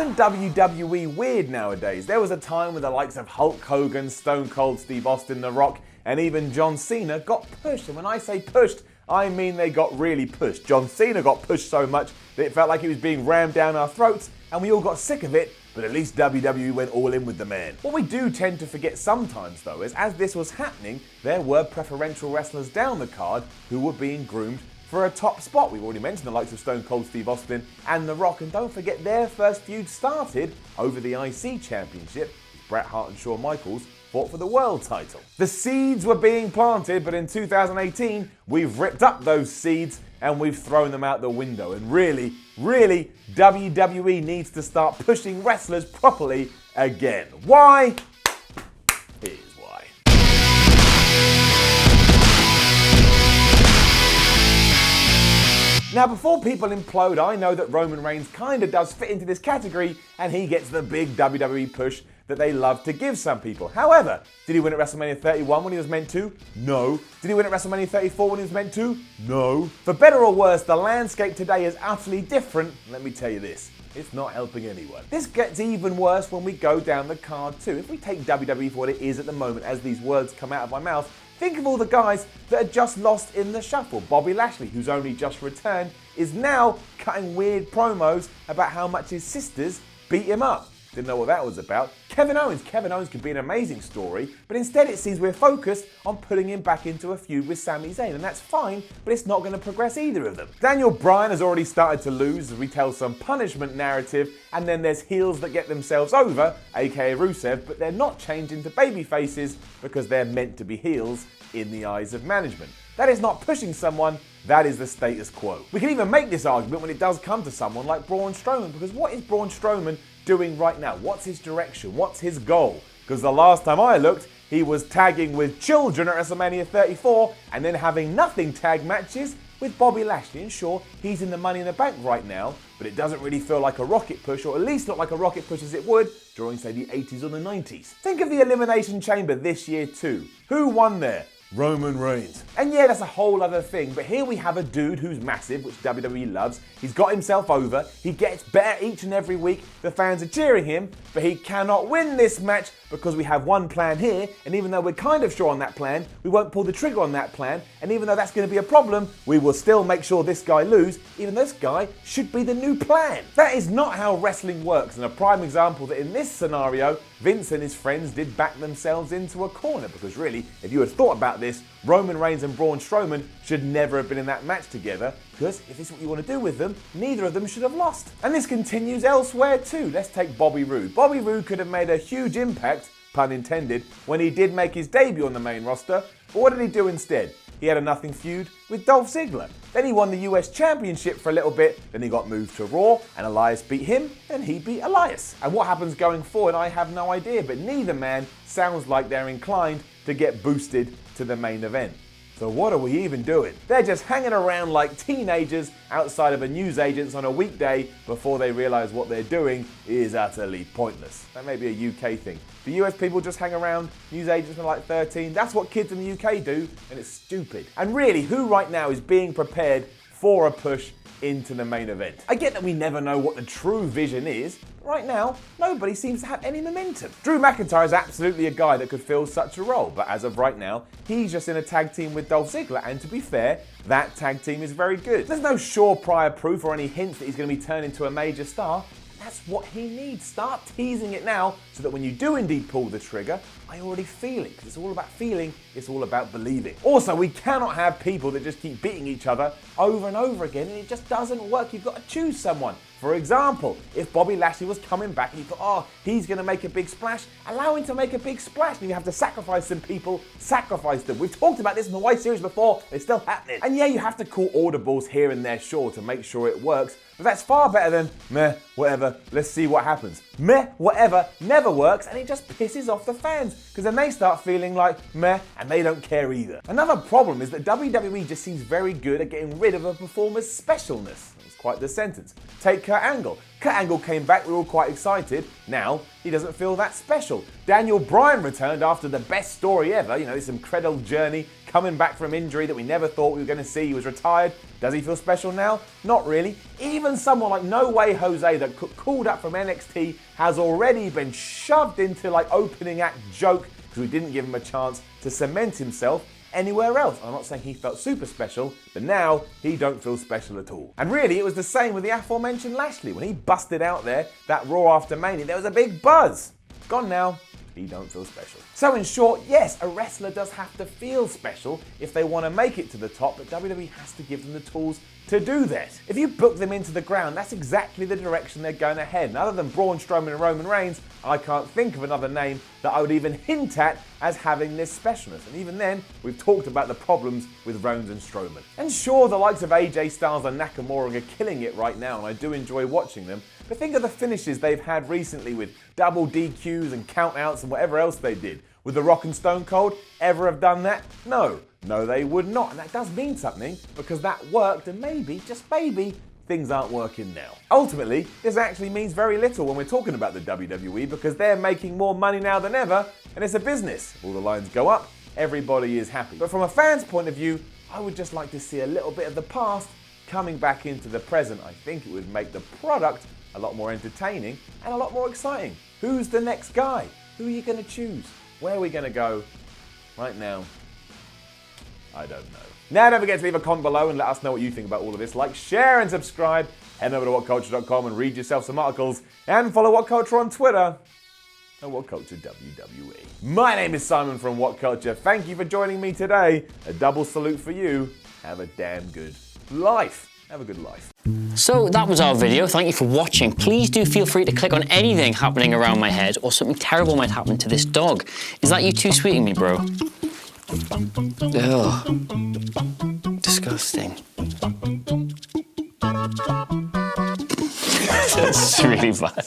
Isn't WWE weird nowadays? There was a time when the likes of Hulk Hogan, Stone Cold Steve Austin, The Rock, and even John Cena got pushed. And when I say pushed, I mean they got really pushed. John Cena got pushed so much that it felt like he was being rammed down our throats, and we all got sick of it, but at least WWE went all in with the man. What we do tend to forget sometimes, though, is as this was happening, there were preferential wrestlers down the card who were being groomed for a top spot. We've already mentioned the likes of Stone Cold Steve Austin and The Rock, and don't forget their first feud started over the IC Championship. Bret Hart and Shawn Michaels fought for the world title. The seeds were being planted, but in 2018, we've ripped up those seeds and we've thrown them out the window. And really, WWE needs to start pushing wrestlers properly again. Why? Here's why. Now, before people implode, I know that Roman Reigns kinda does fit into this category, and he gets the big WWE push that they love to give some people. However, did he win at WrestleMania 31 when he was meant to? No. Did he win at WrestleMania 34 when he was meant to? No. For better or worse, the landscape today is utterly different. Let me tell you this, it's not helping anyone. This gets even worse when we go down the card too. If we take WWE for what it is at the moment as these words come out of my mouth, think of all the guys that are just lost in the shuffle. Bobby Lashley, who's only just returned, is now cutting weird promos about how much his sisters beat him up. Didn't know what that was about. Kevin Owens could be an amazing story, but instead it seems we're focused on putting him back into a feud with Sami Zayn, and that's fine, but it's not going to progress either of them. Bryan has already started to lose as we tell some punishment narrative, and then there's heels that get themselves over, aka Rusev, but they're not changed into baby faces because they're meant to be heels in the eyes of management. That is not pushing someone, that is the status quo. We can even make this argument when it does come to someone like Braun Strowman, because what is Braun Strowman doing right now? What's his direction? What's his goal? Because the last time I looked, he was tagging with children at WrestleMania 34 and then having nothing tag matches with Bobby Lashley. And sure, he's in the Money in the Bank right now, but it doesn't really feel like a rocket push, or at least not like a rocket push as it would during, say, the 80s or the 90s. Think of the Elimination Chamber this year too. Who won there? Roman Reigns. And yeah, that's a whole other thing, but here we have a dude who's massive, which WWE loves. He's got himself over, he gets better each and every week, the fans are cheering him, but he cannot win this match because we have one plan here, and even though we're kind of sure on that plan, we won't pull the trigger on that plan, and even though that's going to be a problem, we will still make sure this guy loses, even though this guy should be the new plan. That is not how wrestling works, and a prime example that in this scenario, Vince and his friends did back themselves into a corner, because really, if you had thought about this, Roman Reigns and Braun Strowman should never have been in that match together, because if this is what you want to do with them, neither of them should have lost. And this continues elsewhere too. Let's take Bobby Roode. Bobby Roode could have made a huge impact, pun intended, when he did make his debut on the main roster, but what did he do instead? He had a nothing feud with Dolph Ziggler. Then he won the US Championship for a little bit, then he got moved to Raw, and Elias beat him, and he beat Elias. And what happens going forward, I have no idea, but neither man sounds like they're inclined to get boosted to the main event. So what are we even doing? They're just hanging around like teenagers outside of a newsagent's on a weekday before they realise what they're doing is utterly pointless. That may be a UK thing. The US people just hang around newsagents when like 13. That's what kids in the UK do, and it's stupid. And really, who right now is being prepared for a push into the main event? I get that we never know what the true vision is. Right now, nobody seems to have any momentum. Drew McIntyre is absolutely a guy that could fill such a role, but as of right now, he's just in a tag team with Dolph Ziggler, and to be fair, that tag team is very good. There's no sure prior proof or any hints that he's going to be turned into a major star. That's what he needs. Start teasing it now so that when you do indeed pull the trigger, I already feel it. Because it's all about feeling, it's all about believing. Also, we cannot have people that just keep beating each other over and over again, and it just doesn't work. You've got to choose someone. For example, if Bobby Lashley was coming back and you thought, oh, he's going to make a big splash, allow him to make a big splash. And if you have to sacrifice some people, sacrifice them. We've talked about this in the Y series before, it's still happening. And yeah, you have to call audibles here and there, sure, to make sure it works. But that's far better than, meh, whatever, let's see what happens. Meh, whatever, never works, and it just pisses off the fans, because then they start feeling like, meh, and they don't care either. Another problem is that WWE just seems very good at getting rid of a performer's specialness. That was quite the sentence. Take Kurt Angle. Kurt Angle came back, we were all quite excited. Now, he doesn't feel that special. Daniel Bryan returned after the best story ever, this incredible journey coming back from injury that we never thought we were going to see. He was retired. Does he feel special now? Not really. Even someone like No Way Jose that called up from NXT has already been shoved into like opening act joke because we didn't give him a chance to cement himself anywhere else. I'm not saying he felt super special, but now he don't feel special at all. And really, it was the same with the aforementioned Lashley. When he busted out there, that Raw after Mania, there was a big buzz. Gone now. He don't feel special. So in short, yes, a wrestler does have to feel special if they want to make it to the top, but WWE has to give them the tools to do that. If you book them into the ground, that's exactly the direction they're going to head. And other than Braun Strowman and Roman Reigns, I can't think of another name that I would even hint at as having this specialness. And even then, we've talked about the problems with Owens and Strowman. And sure, the likes of AJ Styles and Nakamura are killing it right now, and I do enjoy watching them. But think of the finishes they've had recently with double DQs and countouts and whatever else they did. Would The Rock and Stone Cold ever have done that? No, they would not. And that does mean something because that worked, and maybe, just maybe, things aren't working now. Ultimately, this actually means very little when we're talking about the WWE because they're making more money now than ever, and it's a business. All the lines go up, everybody is happy. But from a fan's point of view, I would just like to see a little bit of the past coming back into the present. I think it would make the product a lot more entertaining and a lot more exciting. Who's the next guy? Who are you going to choose? Where are we going to go? Right now, I don't know. Now, don't forget to leave a comment below and let us know what you think about all of this. Like, share, and subscribe. Head over to whatculture.com and read yourself some articles. And follow What Culture on Twitter and What Culture WWE. My name is Simon from What Culture. Thank you for joining me today. A double salute for you. Have a damn good life. Have a good life. So that was our video. Thank you for watching. Please do feel free to click on anything happening around my head or something terrible might happen to this dog. Is that you too sweeting me, bro? Ugh. Disgusting. That's really bad.